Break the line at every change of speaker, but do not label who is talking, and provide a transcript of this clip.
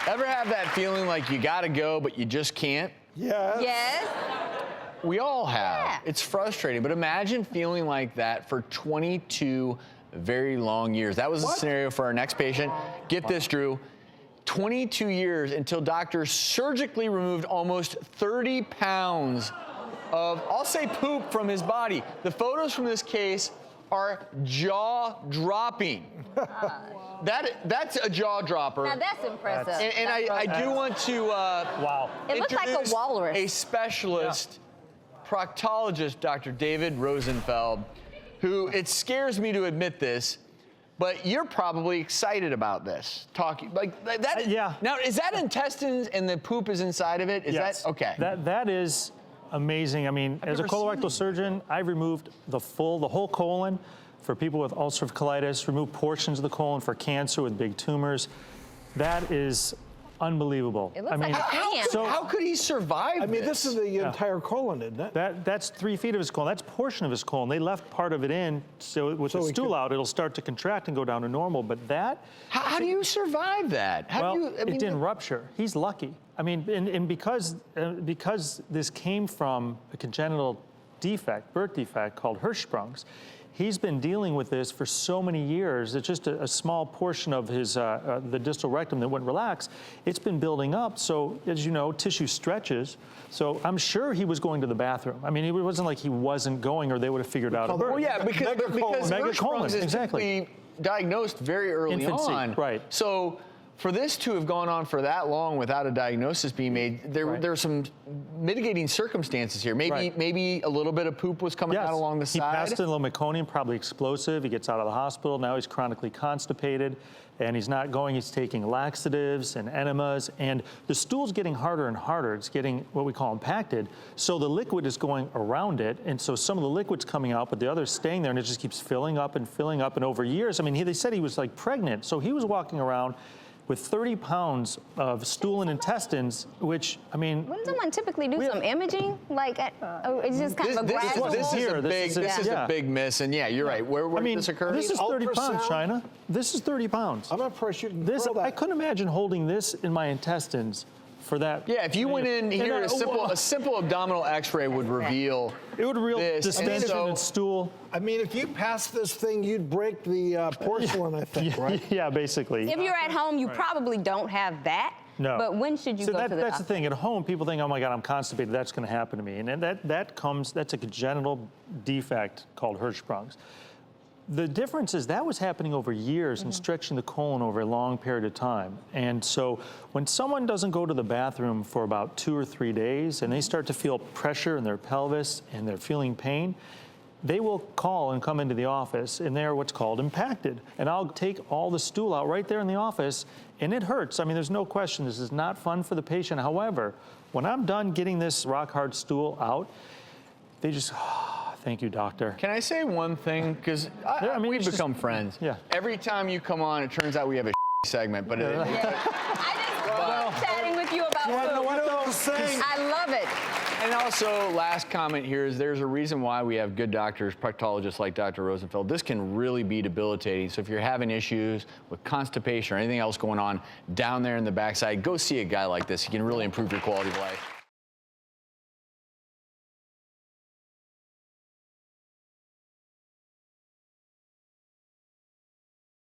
Ever have that feeling like you gotta go, but you just can't?
Yes.
Yes.
We all have.
Yeah.
It's frustrating, but imagine feeling like that for 22 very long years. That was the scenario for our next patient. Get this, Drew. 22 years until doctors surgically removed almost 30 pounds of, I'll say, poop from his body. The photos from this case are jaw-dropping. That's a jaw dropper.
Now that's impressive.
And I do want to
It looks like a walrus.
a specialist proctologist, Dr. David Rosenfeld, who, it scares me to admit this, but you're probably excited about this. Talking like that.
Yeah.
Now, is that intestines and the poop is inside of it? Is
Yes.
that okay?
That is amazing. I mean, as a colorectal surgeon, I've removed the whole colon for people with ulcerative colitis, removed portions of the colon for cancer with big tumors. That is unbelievable.
It looks like a pan.
How could he survive?
I mean, this is the entire colon, isn't it?
That's 3 feet of his colon. That's a portion of his colon. They left part of it in, so with the stool out, it'll start to contract and go down to normal. But that...
How do you survive that?
It didn't rupture. He's lucky. I mean, and because this came from a congenital defect, birth defect called Hirschsprung's, he's been dealing with this for so many years. It's just a small portion of his the distal rectum that wouldn't relax. It's been building up. So, as you know, tissue stretches. So I'm sure he was going to the bathroom. I mean, it wasn't like he wasn't going, or they would have figured out a birth.
Well, yeah, because Hirschsprung's is typically diagnosed very early
Infancy,
on.
right.
So for this to have gone on for that long without a diagnosis being made, there are some mitigating circumstances here. Maybe a little bit of poop was coming out along the side.
He passed in meconium, probably explosive. He gets out of the hospital. Now he's chronically constipated, and he's not going. He's taking laxatives and enemas, and the stool's getting harder and harder. It's getting what we call impacted. So the liquid is going around it, and so some of the liquid's coming out, but the other's staying there, and it just keeps filling up. And over years, I mean, they said he was like pregnant. So he was walking around with 30 pounds of stool and intestines, which, I mean...
Wouldn't someone typically do some imaging? Like, it's just kind of a gradual...
This is a big miss, and yeah, you're right. Where did this occur?
This is 30 pounds, China. This is 30 pounds.
I'm not pressured.
I couldn't imagine holding this in my intestines for that.
Yeah, if you went in here, a simple abdominal X-ray would reveal.
It would reveal
this.
distension and stool.
I mean, if you passed this thing, you'd break the porcelain, I think, right?
Yeah, basically.
If you're at home, you probably don't have that.
No.
But when should you go to the doctor?
That's the thing. At home, people think, oh my God, I'm constipated. That's going to happen to me. And that's a congenital defect called Hirschsprung's. The difference is that was happening over years and stretching the colon over a long period of time. And so when someone doesn't go to the bathroom for about 2 or 3 days and they start to feel pressure in their pelvis and they're feeling pain, they will call and come into the office, and they're what's called impacted. And I'll take all the stool out right there in the office, and it hurts. I mean, there's no question. This is not fun for the patient. However, when I'm done getting this rock-hard stool out, they just... Thank you, doctor.
Can I say one thing? Because we've become friends.
Yeah.
Every time you come on, it turns out we have a segment, but
I just love chatting with you about food. I love it.
And also, last comment here is there's a reason why we have good doctors, proctologists like Dr. Rosenfeld. This can really be debilitating. So if you're having issues with constipation or anything else going on down there in the backside, go see a guy like this. He can really improve your quality of life.